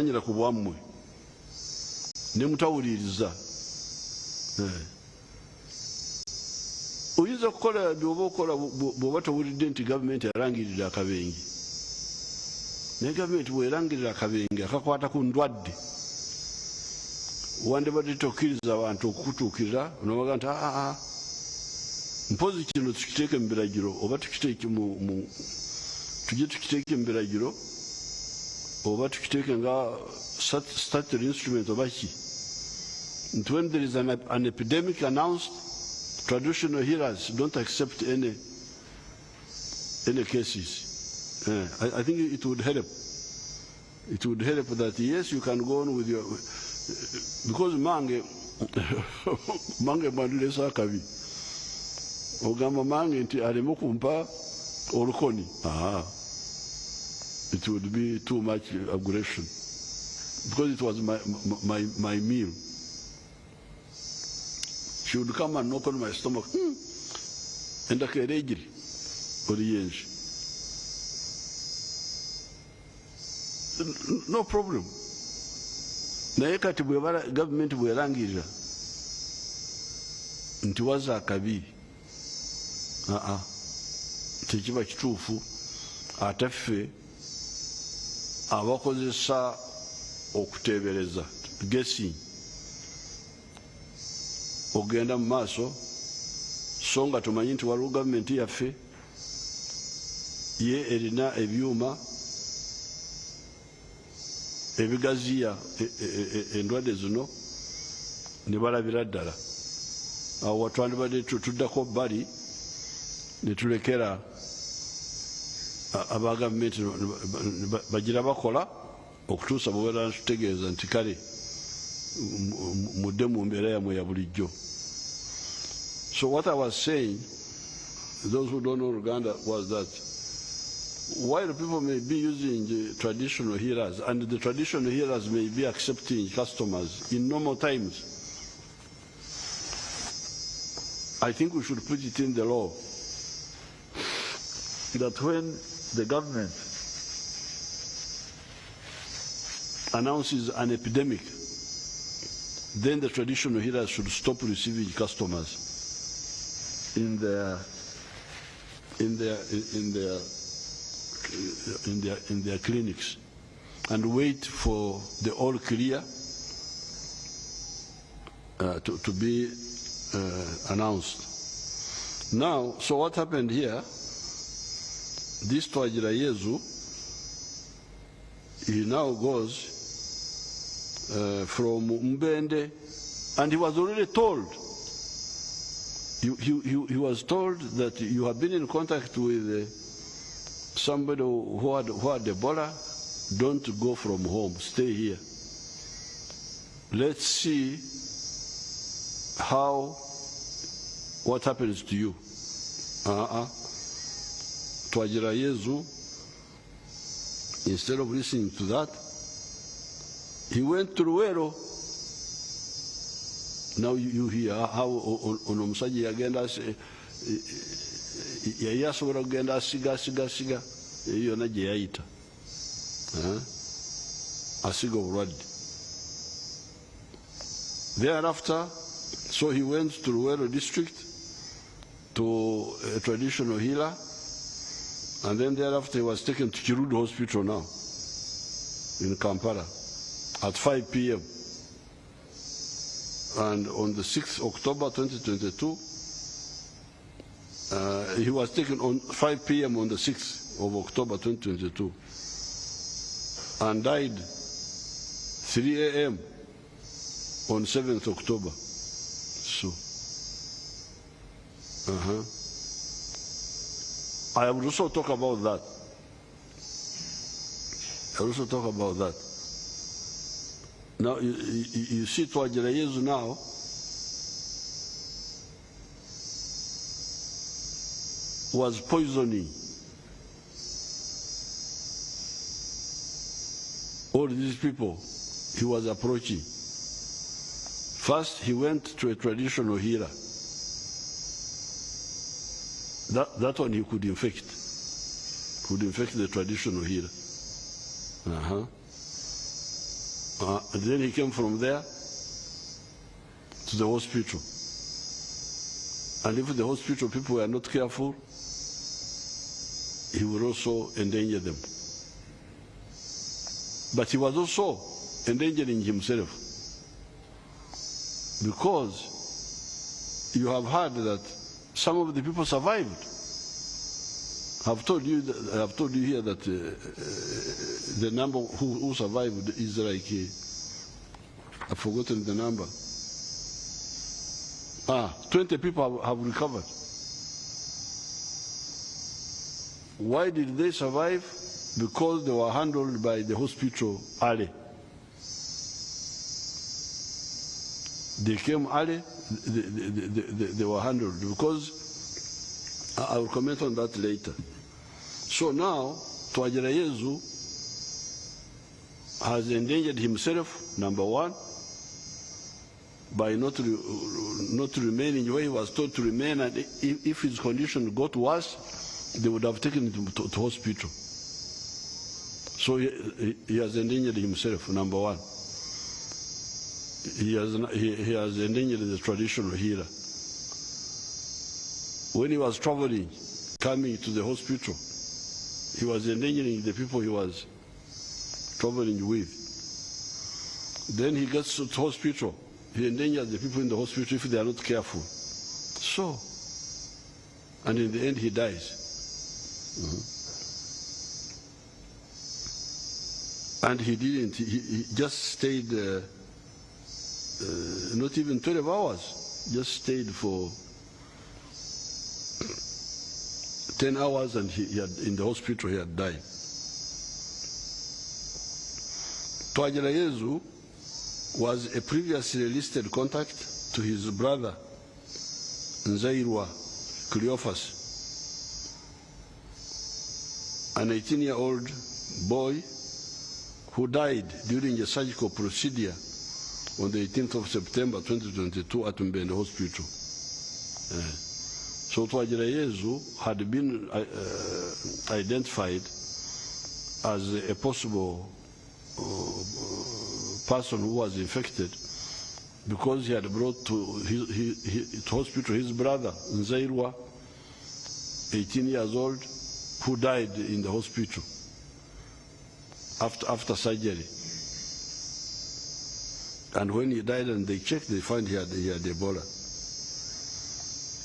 nyira ku bwammwe ne mutawuliriza oyinza kukola byoba okola bw'oba towulidde nti gavumenti erangirira akabenje naye gavumenti bw'erangirira akabenje akakwata ku ndwadde wandibadde tokkiriza abantu okukutuukirira nobaga nti mpozi kino tukiteeke mu biragiro oba tujye tukiteeke mu biragiro oba tukiteeke nga statutory instrument oba ki nti when there is an epidemic announced, traditional healers don't accept any cases. I think it would help. It would help that yes, you can go on with your because mange mandule sakabi ogamba mange nti alimo kumpa olukoni it would be too much aggression because it was my meal. She would come and knock on my stomach and I can rage no problem. Naye kati bwebala government bwerangirira nti waza akabi tekiba kituufu ate ffe abakozesa okuteebereza guessing ogenda mu maaso so nga tumanyi nti waliwo gavumenti yaffe ye erina ebyuma ebigaziya endwadde zino ne balabira ddala awo watwandibadde tuddako bbali ne tulekera aba gavumenti bagira bakola okutuusa bwe tutegeeza nti kale mudde mu mbeera yammwe ya bulijjo. So what I was saying, those who don't know Uganda, was that while people may be using the traditional healers and the traditional healers may be accepting customers in normal times, I think we should put it in the law that when the government announces an epidemic, then the traditional healers should stop receiving customers in their clinics and wait for the all clear to be announced. Now, so what happened here? This Twagira Yezu, he now goes from Mbende, and he was already told. He was told that you have been in contact with somebody who had Ebola. Don't go from home. Stay here. Let's see what happens to you. Twagira Yezu, instead of listening to that, he went to Ruero. Now you hear how onomusajja yagenda yali asobola kugenda asiga eyo yonna gye yayita asiga obulwadde. Thereafter, so he went to Ruero district to a traditional healer, and then thereafter he was taken to Kirudu Hospital now in Kampala at 5 p.m. And on the 6th October 2022, he was taken on 5 p.m. on the 6th of October 2022 and died 3 a.m. on 7th October. So, I will also talk about that. Now, you see Twagira Yezu now, was poisoning all these people he was approaching. First, he went to a traditional healer. That one he could infect the traditional healer. And then he came from there to the hospital. And if the hospital people were not careful, he would also endanger them. But he was also endangering himself, because you have heard that some of the people survived. I've told you here that the number who survived is like, I've forgotten the number. 20 people have recovered. Why did they survive? Because they were handled by the hospital early. They came early, they were handled. Because, I will comment on that later. So now, Twagirayezu has endangered himself, number one, by not remaining where he was told to remain, and if his condition got worse, they would have taken him to hospital. So he has endangered himself, number one. He has endangered the traditional healer. When he was traveling, coming to the hospital, he was endangering the people he was traveling with. Then he gets to the hospital. He endangers the people in the hospital if they are not careful. So, and in the end he dies. And he didn't, he just stayed, not even 12 hours, just stayed for 10 hours, and in the hospital he had died. Twagirayezu was a previously listed contact to his brother Nzairwa Cleophas, an 18-year-old boy who died during a surgical procedure on the 18th of September 2022 at Mbende Hospital. So Twagirayezu had been identified as a possible person who was infected because he had brought to hospital his brother Nzairwa, 18 years old, who died in the hospital after surgery. And when he died and they checked, they found he had Ebola.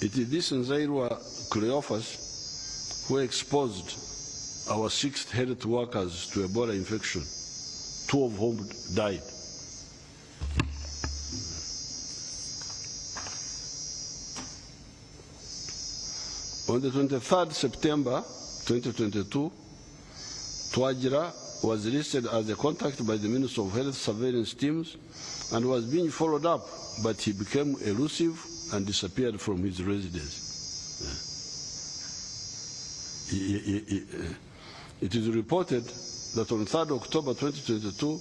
It is this Nzairwa Cleophas who exposed our 6 health workers to Ebola infection, 2 of whom died. On the 23rd September 2022, Twagira was listed as a contact by the Minister of Health surveillance teams and was being followed up, but he became elusive and disappeared from his residence. It is reported that on 3rd October 2022,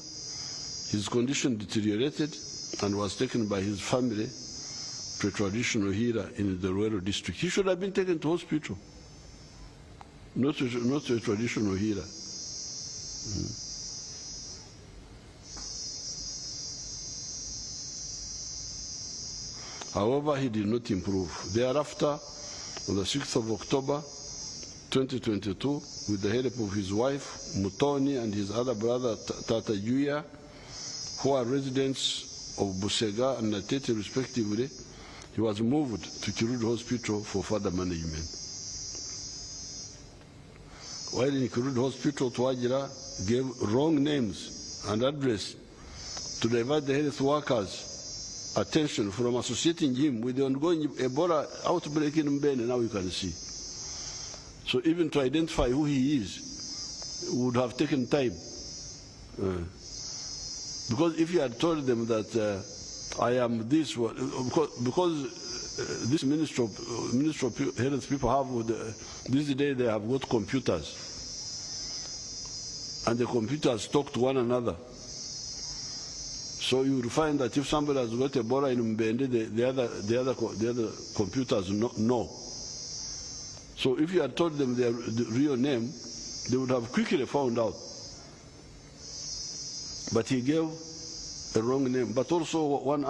his condition deteriorated and was taken by his family to a traditional healer in the Ruero district. He should have been taken to hospital, not to a traditional healer. However, he did not improve. Thereafter, on the 6th of October 2022, with the help of his wife, Mutoni, and his other brother, Tata Juya, who are residents of Busega and Natete respectively, he was moved to Kirudi Hospital for further management. While in Kirudi Hospital, Twagira gave wrong names and address to divert the health workers' attention from associating him with the ongoing Ebola outbreak in Mbene, now you can see. So even to identify who he is would have taken time. Because if you had told them that I am this, because this Ministry of Health people have, this day they have got computers, and the computers talk to one another. So you will find that if somebody has got Ebola in Mbende, the other computers know. So if you had told them their real name, they would have quickly found out. But he gave a wrong name. But also one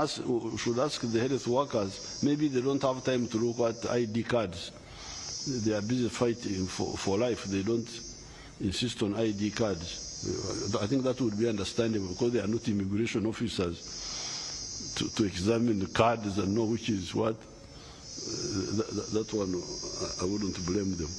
should ask the health workers, maybe they don't have time to look at ID cards. They are busy fighting for life. They don't insist on ID cards. I think that would be understandable because they are not immigration officers to examine the cards and know which is what. That one, I wouldn't blame them.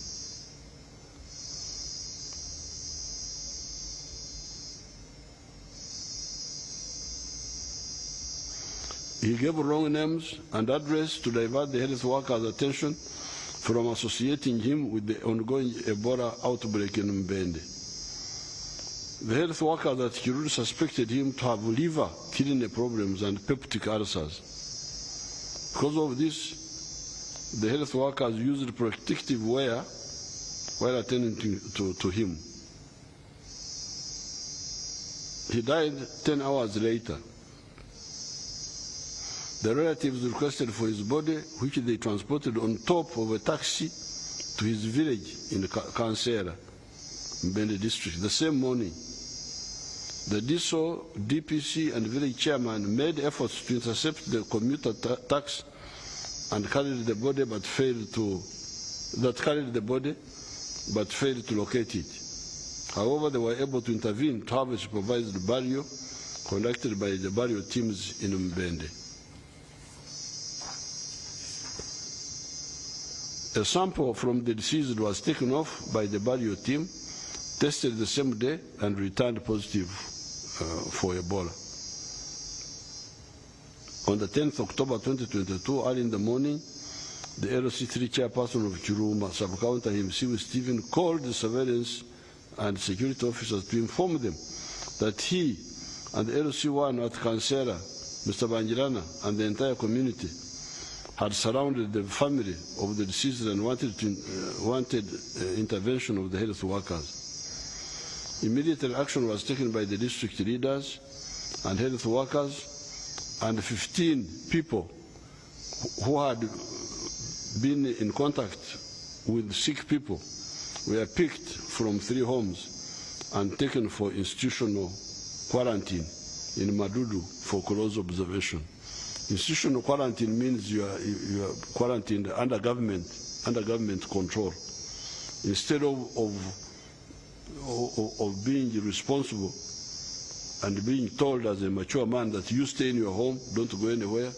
He gave wrong names and address to divert the health workers' attention from associating him with the ongoing Ebola outbreak in Mbende. The health workers at Kiruri suspected him to have liver, kidney problems and peptic ulcers. Because of this, the health workers used protective wear while attending to him. He died 10 hours later. The relatives requested for his body, which they transported on top of a taxi to his village in Kansera, Mbende district. The same morning, the DSO, DPC, and village chairman made efforts to intercept the commuter taxi and carried the body, but failed to locate it. However, they were able to intervene to have a supervised burial conducted by the burial teams in Mbende. A sample from the deceased was taken off by the burial team, tested the same day, and returned positive for Ebola. On the 10th October 2022, early in the morning, the LC3 chairperson of Chiruma, Sub-Counter himself, Stephen, called the surveillance and security officers to inform them that he and the LC1 at Kansera, Mr. Banjirana, and the entire community had surrounded the family of the deceased and wanted intervention of the health workers. Immediate action was taken by the district leaders and health workers, and 15 people who had been in contact with sick people were picked from 3 homes and taken for institutional quarantine in Madudu for close observation. Institutional quarantine means you are quarantined under government control. Instead of being responsible and being told as a mature man that you stay in your home, don't go anywhere,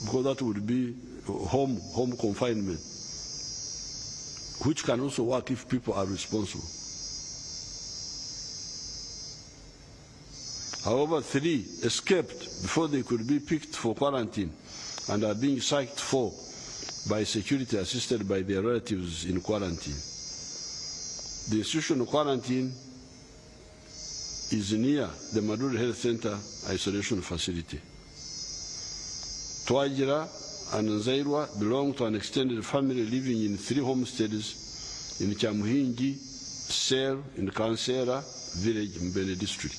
because that would be home confinement, which can also work if people are responsible. However, 3 escaped before they could be picked for quarantine and are being psyched for by security assisted by their relatives in quarantine. The institutional quarantine is near the Maduri Health Center isolation facility. Twajira and Nzairwa belong to an extended family living in 3 homesteads in Chamuhingi, Ser, in Kansera village, Mbende district.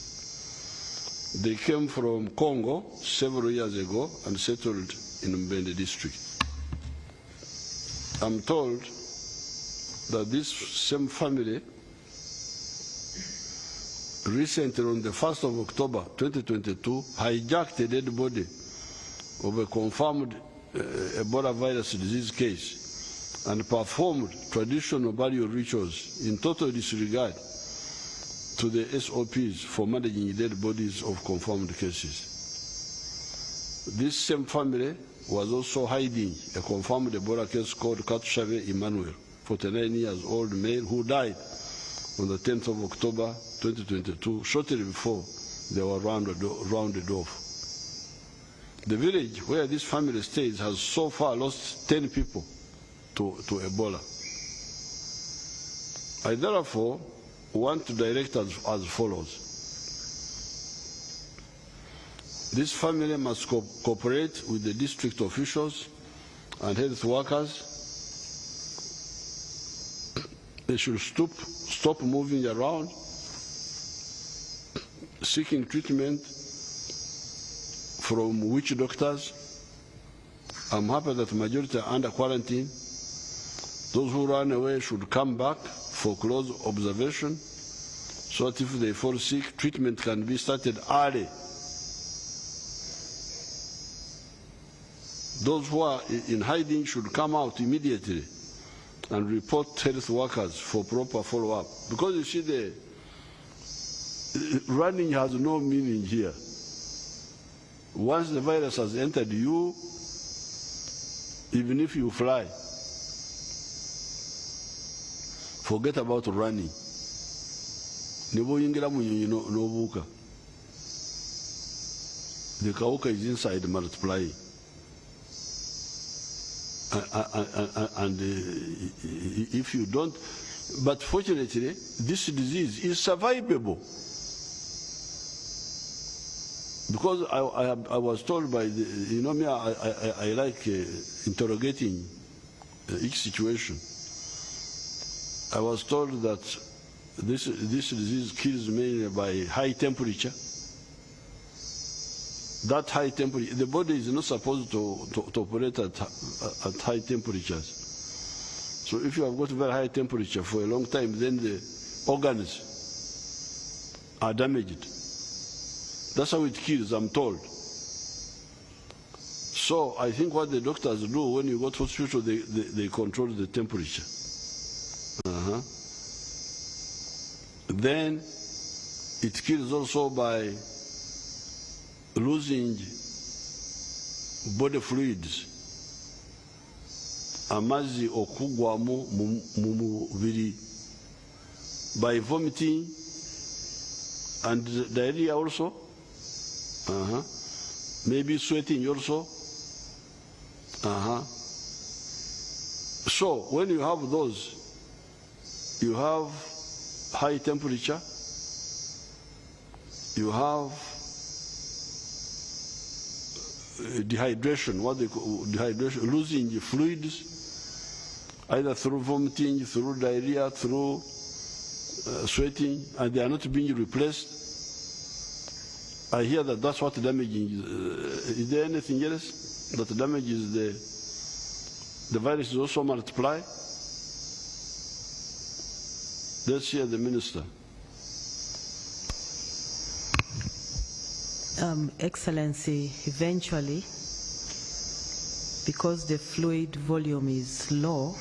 They came from Congo several years ago and settled in Mbende district. I'm told that this same family recently, on the 1st of October 2022, hijacked a dead body of a confirmed Ebola virus disease case and performed traditional burial rituals in total disregard to the SOPs for managing dead bodies of confirmed cases. This same family was also hiding a confirmed Ebola case called Katushave Emmanuel, 49 years old male, who died on the 10th of October 2022, shortly before they were rounded off. The village where this family stays has so far lost 10 people to Ebola. I therefore want to direct as follows. This family must cooperate with the district officials and health workers. They should stop moving around, seeking treatment from witch doctors. I'm happy that the majority are under quarantine. Those who run away should come back for close observation, so that if they fall sick, treatment can be started early Those who are in hiding should come out immediately and report health workers for proper follow-up. Because you see, the running has no meaning here. Once the virus has entered you, even if you fly, forget about running. The kauka is inside multiplying. And if you don't, but fortunately, this disease is survivable. Because I was told by the, you know me, I like interrogating each situation. I was told that this disease kills mainly by high temperature. That high temperature, the body is not supposed to operate at high temperatures. So if you have got very high temperature for a long time, then the organs are damaged. That's how it kills, I'm told. So I think what the doctors do when you go to hospital, they control the temperature. Then it kills also by losing body fluids. Amazi okugwamu mumubiri, by vomiting and diarrhea also. Maybe sweating also. So when you have those, you have high temperature, you have dehydration, what they call dehydration, losing the fluids, either through vomiting, through diarrhea, through sweating, and they are not being replaced. I hear that that's what damaging is there anything else that damages the virus is also multiply? Let's hear the minister. Excellency, eventually, because the fluid volume is low,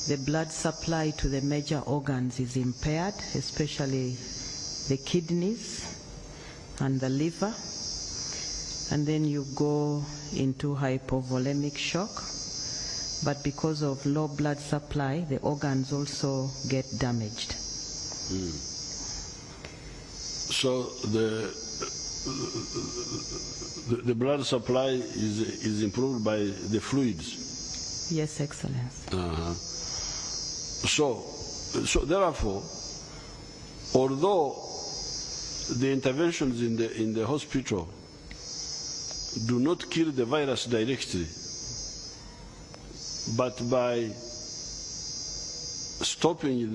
the blood supply to the major organs is impaired, especially the kidneys and the liver, and then you go into hypovolemic shock. But because of low blood supply, the organs also get damaged. So the blood supply is improved by the fluids? Yes, Excellency. So therefore, although the interventions in the hospital do not kill the virus directly, but by stopping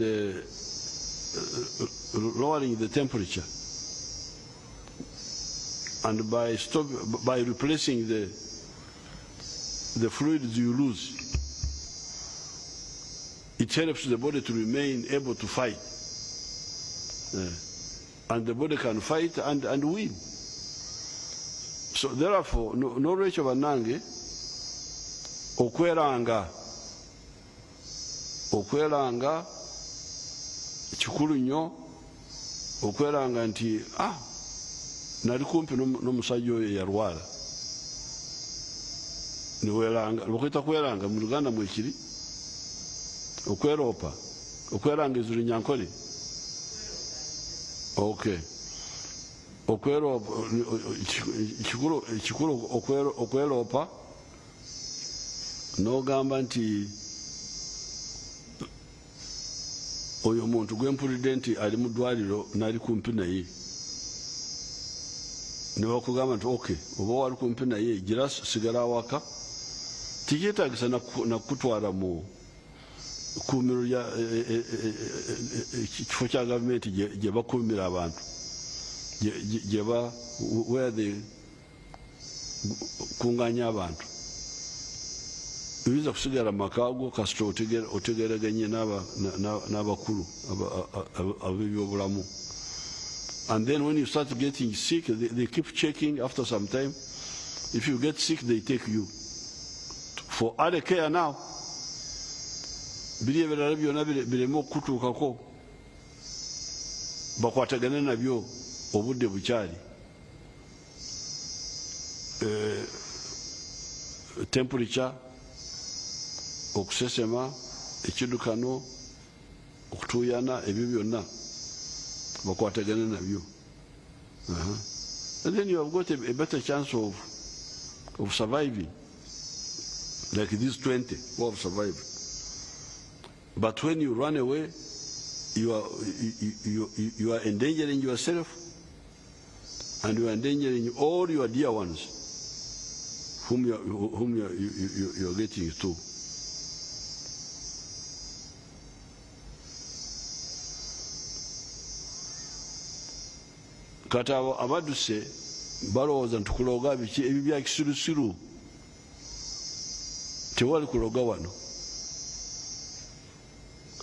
lowering the temperature, and by replacing the fluids you lose, it helps the body to remain able to fight. And the body can fight and win. So therefore, no Rachel Banange, okweranga kikulu nnyo, okweranga nti nali kumpi n'omusajja oyo yalwala, niweranga lwokuyita kweranga mu Luganda mwekiri okweropa, okweranga ezuli nyankole. Okay. Okweropa kikulu okweropa n'ogamba nti oyo muntu gwempulidde nti ali mu ddwaliro nali kumpi naye, ne bakugamba nti okay, oba wali kumpi naye gira sigala awaka, tikyetaagisa nakutwala mu kkuumiro lya kifo kya gavumenti gye bakuumira abantu, where they kunganya abantu. Oyinza kusigala mu maka go kasita otegeraganye n'abakulu ab'ebyobulamu. And then when you start getting sick, they keep checking after some time. If you get sick, they take you. for other care now. Biri ebirala byonna bireme okutuukako bakwatagane nabyo obudde bukyali. Temperature, okusesema, ekiddukano, okutuuyana, ebyo byonna bakwatagane nabyo. And then you have got a better chance of surviving, like these 20 who have survived. But when you run away, you are endangering yourself, and you are endangering all your dear ones whom you are getting to. Kata abaduse balowooza nti kuloga biki ebyo bya kisirusiru, tewali kuloga wano.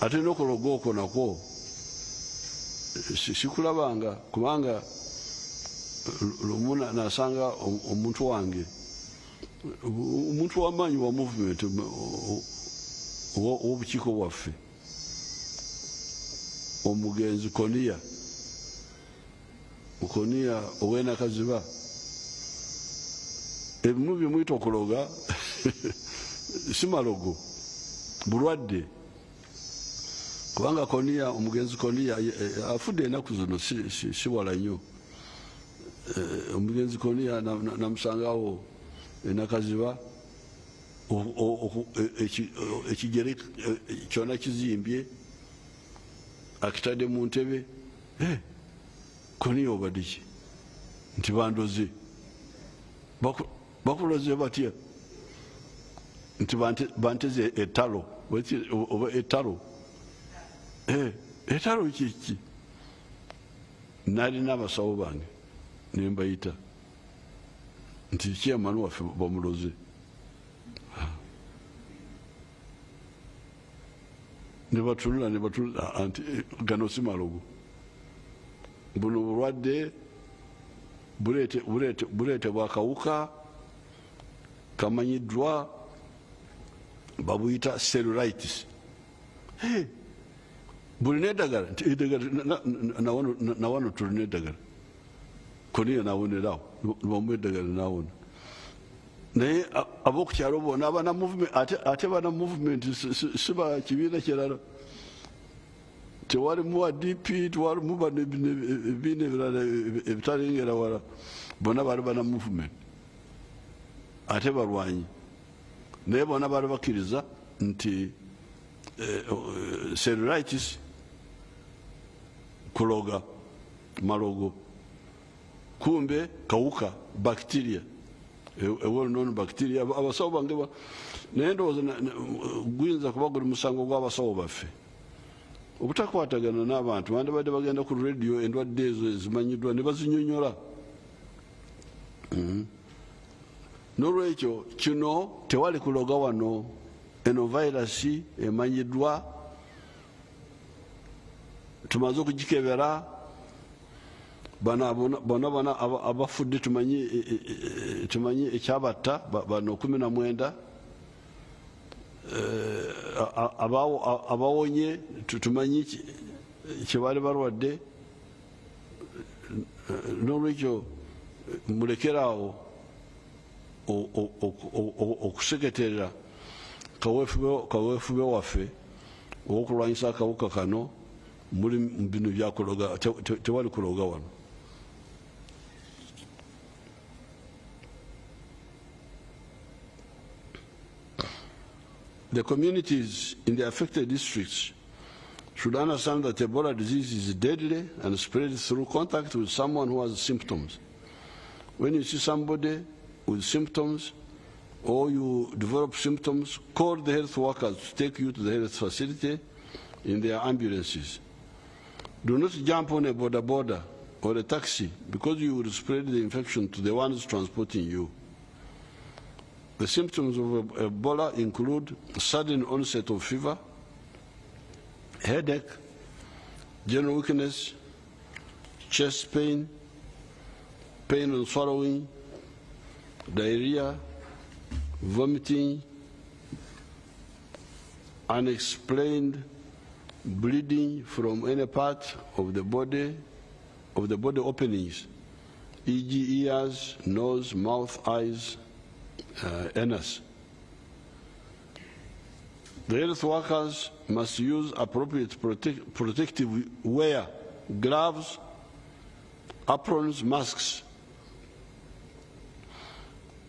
Ate n'okuloga okwo nakwo sikulabanga, kubanga lumu nasanga omuntu wange, omuntu w'amaanyi wa movement w'obukiiko bwaffe, omugenzi Konia ow'enakaziba, ebimu bye muyita okuloga si malogo, bulwadde. Kubanga omugenzi Konia afudde ennaku zino si wala nnyo. Omugenzi Konia namusangawo enakaziba, ekigere kyonna kizimbye, akitadde mu ntebe. Konia obadde ki? Nti bandoze. Bakuloze batya? Nti banteze ettalo, oba ettalo. Ettalo kiki? Nalina abasawo bange ne mbayita nti chairman waffe bamuloze. Ne batunula anti gano si malogo. Buno bulwadde buleetebwa akawuka kamanyiddwa, babuyita cellulitis. Bulina eddagala, nawano tulina eddagala. Konia nawonerawo, bamuwa eddagala nawona. Naye ab'okukyalo bona abana movement, ate bana movement si ba kibiina kirala. Tewali muwa DP, tewali muba ebibiina ebirala ebitalengera wala, bona bali bana movement, ate balwanyi. Naye bona bali bakkiriza nti cellulitis, kuloga, malogo, kumbe kawuka, bacteria, a well-known bacteria. Abasawo bange naye ndowooza guyinza kuba guli musango gw'abasawo baffe obutakwatagana n'abantu bandibadde bagenda ku radio endwadde ezo ezimanyiddwa ne bazinyonyola. N'olwekyo kino tewali kuloga wano. Eno virus emanyiddwa, tumaze okugikebera, bona abafudde tumanyi ekyabatta bano 19, abawonye tumanyi kyebali balwadde. N'olwekyo mulekeraawo okuseketerera kaweefube waffe owokulwanyisa akawuka kano. Muli bino byakuloga, tewali kuloga wano. The communities in the affected districts should understand that Ebola disease is deadly and spreads through contact with someone who has symptoms. When you see somebody with symptoms or you develop symptoms, call the health workers to take you to the health facility in their ambulances. Do not jump on a border or a taxi because you will spread the infection to the ones transporting you. The symptoms of Ebola include sudden onset of fever, headache, general weakness, chest pain, pain on swallowing, diarrhea, vomiting, unexplained bleeding from any part of the body openings, e.g. ears, nose, mouth, eyes, anus. The health workers must use appropriate protective wear, gloves, aprons, masks.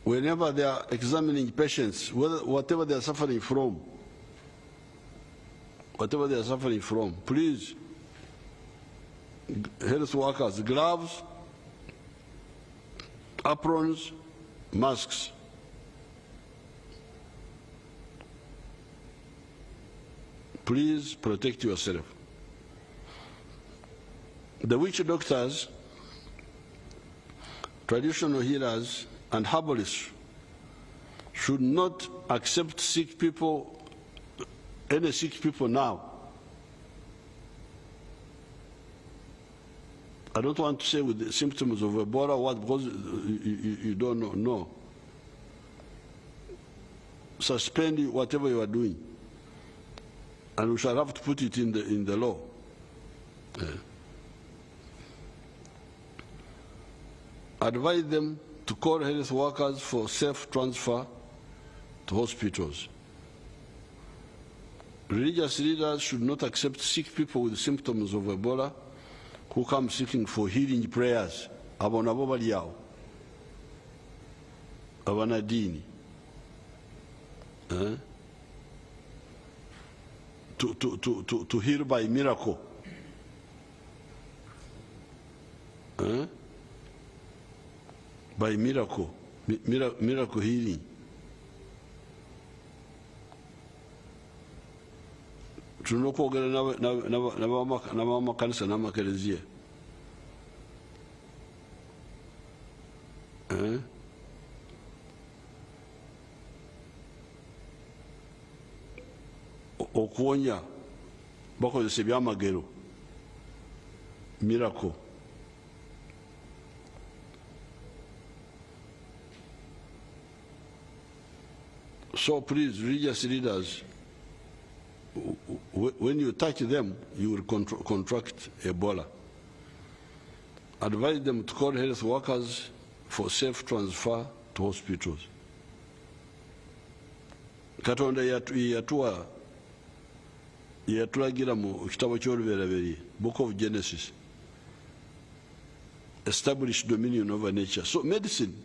Whenever they are examining patients, whatever they are suffering from, please, health workers, gloves, aprons, masks. Please protect yourself. The witch doctors, traditional healers, and herbalists should not accept sick people, any sick people now. I don't want to say with the symptoms of Ebola what, because you don't know. No. Suspend whatever you are doing, and we shall have to put it in the law. Advise them to call health workers for safe transfer to hospitals. Religious leaders should not accept sick people with symptoms of Ebola who come seeking for healing prayers. Abo nabo bali awo. Abanadini. To heal by miracle. By miracle healing. Tunokwogera n'abamakanisa n'amakereziya. Okuwonya bakozesa ebyamagero, miracle. So please, religious leaders, when you touch them, you will contract Ebola. Advise them to call health workers for safe transfer to hospitals. Katonda yatulagira mu kitabo ky'Olubereberye, Book of Genesis, establish dominion over nature. So medicine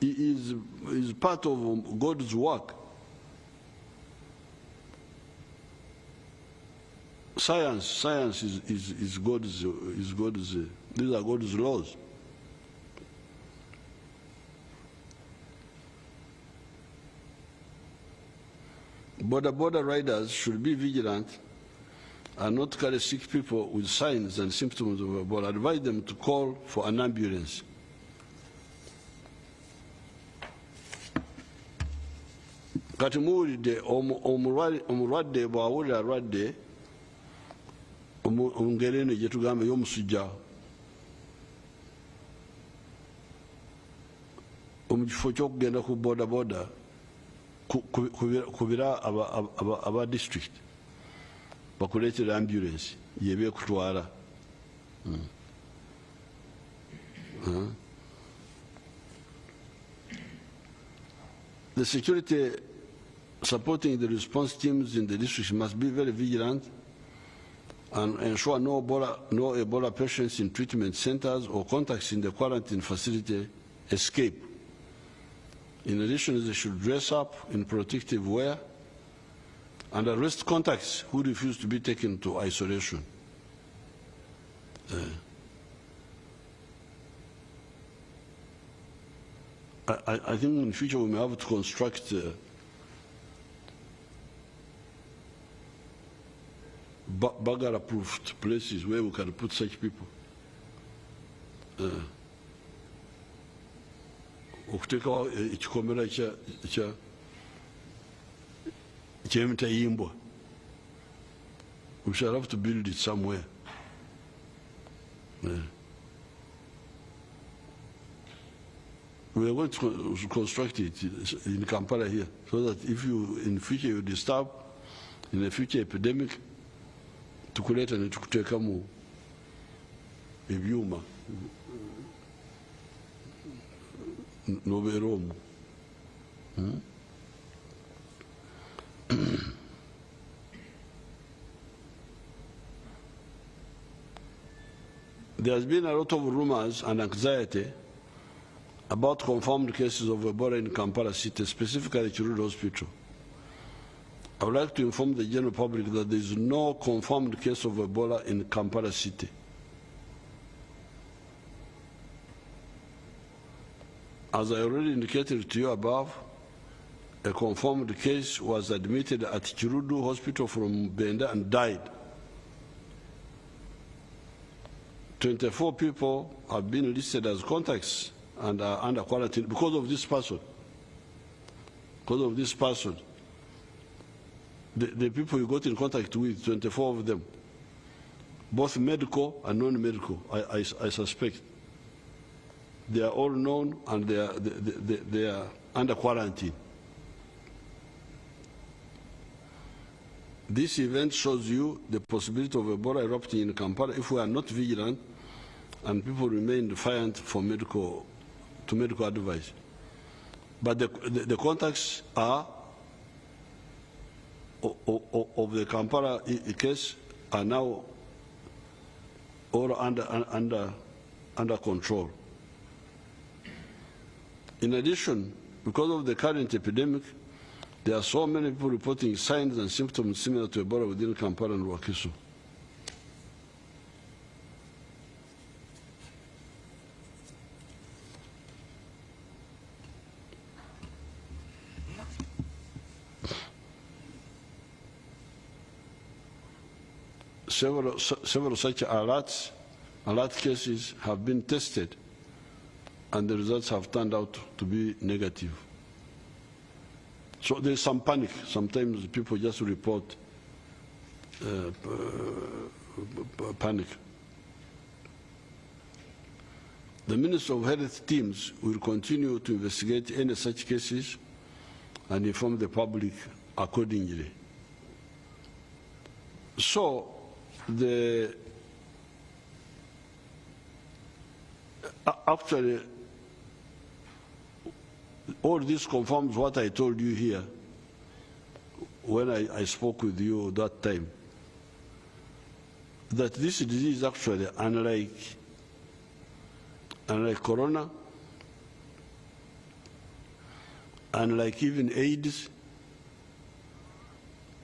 is part of God's work. Science is God's. These are God's laws. Border riders should be vigilant and not carry sick people with signs and symptoms of Ebola. Advise them to call for an ambulance. Kati muwulidde omulwadde bw'awulira alwadde ngeri eno gye tugamba ey'omusujja, omukifo ky'okugenda ku boda kubira aba district bakuleetera ambulance yeba ekutwala. The security supporting the response teams in the district must be very vigilant and ensure no Ebola patients in treatment centers or contacts in the quarantine facility escape. In addition, they should dress up in protective wear and arrest contacts who refuse to be taken to isolation. I think in the future we may have to construct burglar-approved places where we can put such people. Okuteekawo ekikomera ky'emitayimbwa. We shall have to build it somewhere. We are going to construct it in Kampala here, so that if you, in future, you disturb in a future epidemic, tukuleta ne tukuteka mu ebyuma nobeera omwo. There has been a lot of rumors and anxiety about confirmed cases of Ebola in Kampala City, specifically Chiruru Hospital. I would like to inform the general public that there is no confirmed case of Ebola in Kampala City. As I already indicated to you above, a confirmed case was admitted at Chiruru Hospital from Benda and died. 24 people have been listed as contacts and are under quarantine because of this person. Because of this person. The people you got in contact with, 24 of them, both medical and non-medical, I suspect. They are all known and they are under quarantine. This event shows you the possibility of Ebola erupting in Kampala if we are not vigilant and people remain defiant for medical advice. But the contacts are of the Kampala case are now all under control. In addition, because of the current epidemic, there are so many people reporting signs and symptoms similar to Ebola within Kampala and Wakiso. Several such alert cases have been tested and the results have turned out to be negative. So there's some panic. Sometimes people just report panic. The Minister of Health teams will continue to investigate any such cases and inform the public accordingly. So actually, all this confirms what I told you here when I spoke with you that time, that this disease actually, unlike corona, unlike even AIDS,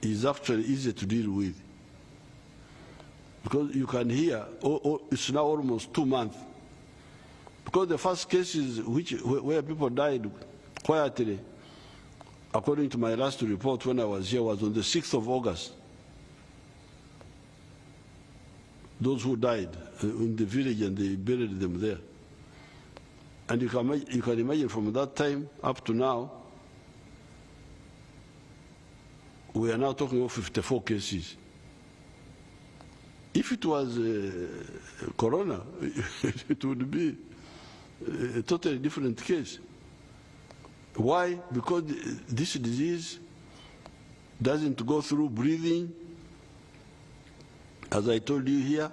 is actually easy to deal with. Because you can hear, it's now almost 2 months. Because the first cases where people died quietly, according to my last report when I was here, was on the 6th of August. Those who died in the village and they buried them there. And you can imagine from that time up to now, we are now talking about 54 cases. If it was corona, it would be a totally different case. Why? Because this disease doesn't go through breathing, as I told you here.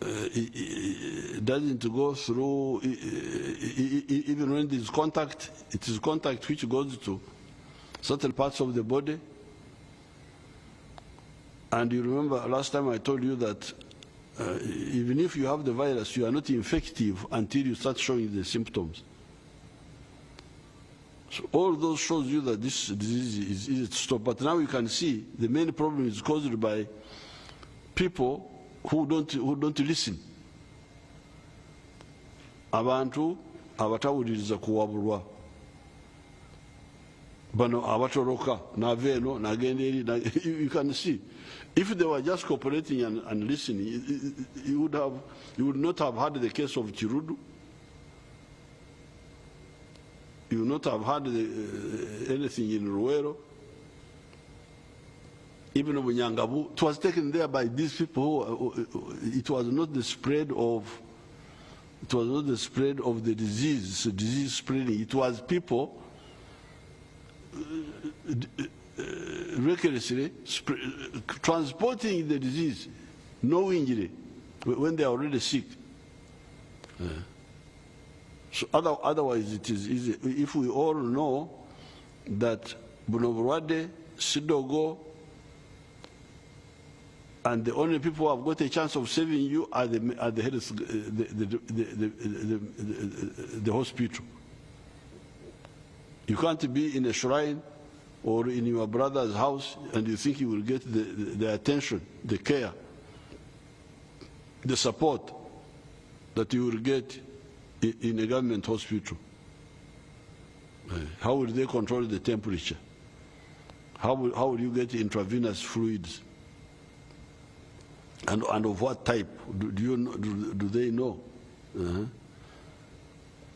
It doesn't go through, even when there is contact, it is contact which goes to certain parts of the body. And you remember last time I told you that even if you have the virus, you are not infective until you start showing the symptoms. So all those shows you that this disease is easy to stop. But now you can see the main problem is caused by people who don't listen. Abantu abatawuliriza kuwabulwa. Bano abatoroka naveno nagenderi. You can see. If they were just cooperating and listening, you would not have had the case of Chiruru. You would not have had anything in Ruero. Even of Nyangabu, it was taken there by these people. It was not the spread of the disease, so disease spreading. It was people recklessly transporting the disease knowingly when they are already sick. So otherwise it is easy. If we all know that Bunobwade, Sidogo, and the only people who have got a chance of saving you are the head of the hospital. You can't be in a shrine or in your brother's house and you think you will get the attention, the care, the support that you will get in a government hospital. How will they control the temperature? How will you get intravenous fluids? And of what type? Do they know?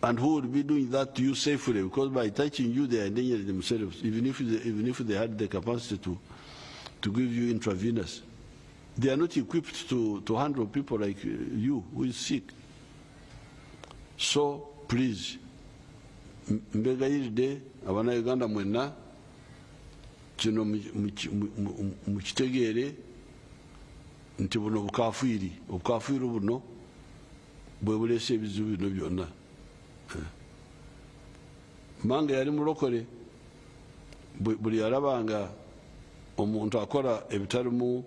And who would be doing that to you safely? Because by touching you, they are endangering themselves, even if they had the capacity to give you intravenous. They are not equipped to handle people like you who is sick. So please, mbega yiride abana Uganda mwena kino mukitegere nti buno bukafiri buno bwe bulese ebizibu bino byonna. Mange yali mulokole buli yarabanga omuntu akora ebitalimu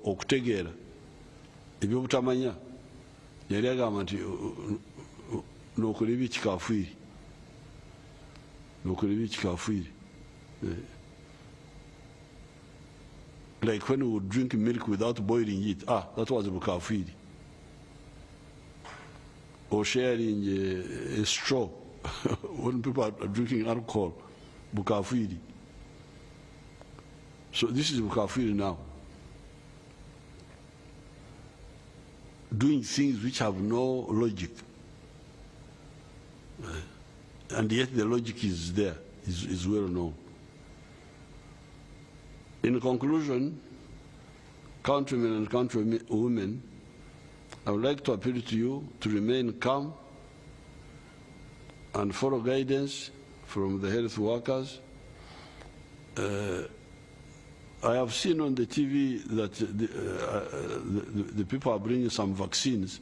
okutegeera ebyobutamanya yali agamba nti nokola ebyekikafiri. Like when we would drink milk without boiling it, that was bukafiri. Or sharing a straw when people are drinking alcohol, bukafiri. So this is bukafiri now. Doing things which have no logic. And yet the logic is there, is well known. In conclusion, countrymen and countrywomen, I would like to appeal to you to remain calm and follow guidance from the health workers. I have seen on the TV that the people are bringing some vaccines.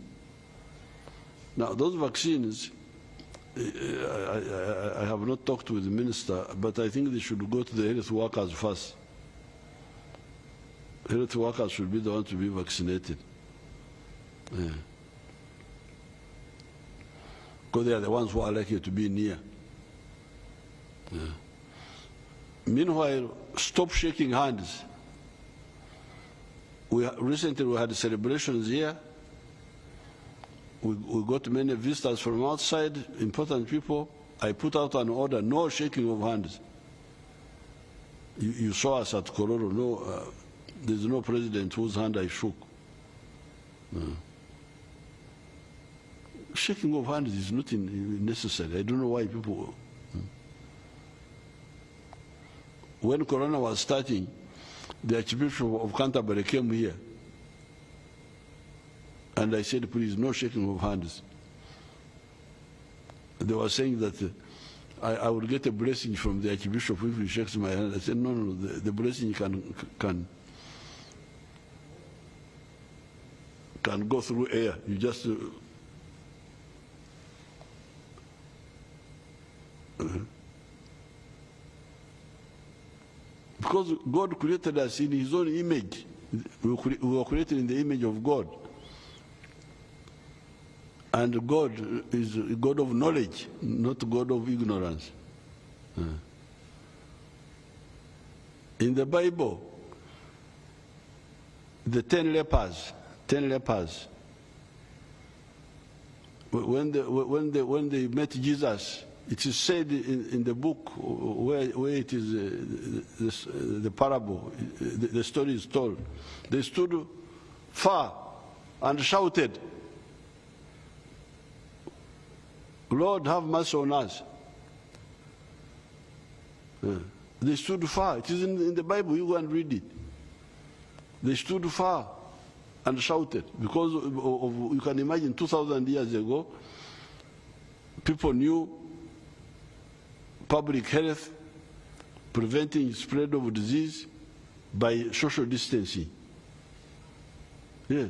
Now, those vaccines, I have not talked with the minister, but I think they should go to the health workers first. Health workers should be the ones to be vaccinated. Because they are the ones who are likely to be near. Meanwhile, stop shaking hands. Recently we had celebrations here. We got many visitors from outside, important people. I put out an order, no shaking of hands. You saw us at Kororo, there's no president whose hand I shook. Shaking of hands is not necessary. I don't know why people... When Corona was starting, the Archbishop of Canterbury came here. And I said, please, no shaking of hands. They were saying that I would get a blessing from the Archbishop if he shakes my hand. I said, no, the blessing can go through air. You just... Because God created us in His own image. We were created in the image of God. And God is a God of knowledge, not a God of ignorance. In the Bible, the 10 lepers, when they met Jesus, it is said in the book where it is the parable, the story is told. They stood far and shouted, Lord, have mercy on us. They stood far. It is in the Bible. You go and read it. They stood far and shouted because you can imagine 2,000 years ago, people knew public health, preventing spread of disease by social distancing. Yes.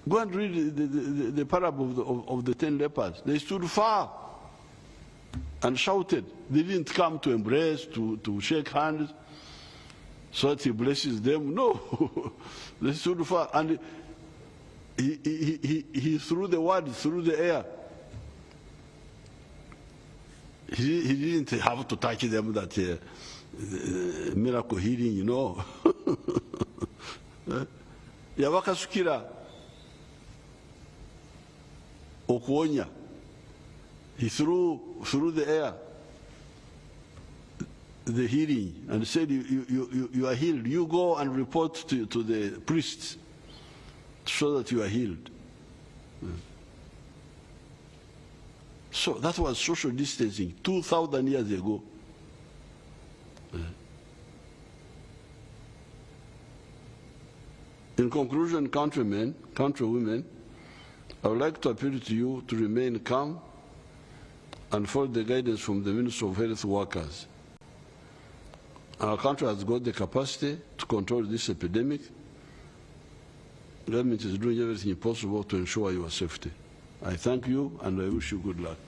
Go and read the parable of the 10 lepers. They stood far and shouted. They didn't come to embrace, to shake hands, so that he blesses them. No, they stood far, and he threw the word through the air. He didn't have to touch them, that miracle healing, you know. Yabakasukira okuonya. He threw through the air the healing and said, you are healed. You go and report to the priests to show that you are healed. So that was social distancing 2,000 years ago. In conclusion, countrymen, countrywomen, I would like to appeal to you to remain calm and follow the guidance from the Ministry of Health Workers. Our country has got the capacity to control this epidemic. The government is doing everything possible to ensure your safety. I thank you and I wish you good luck.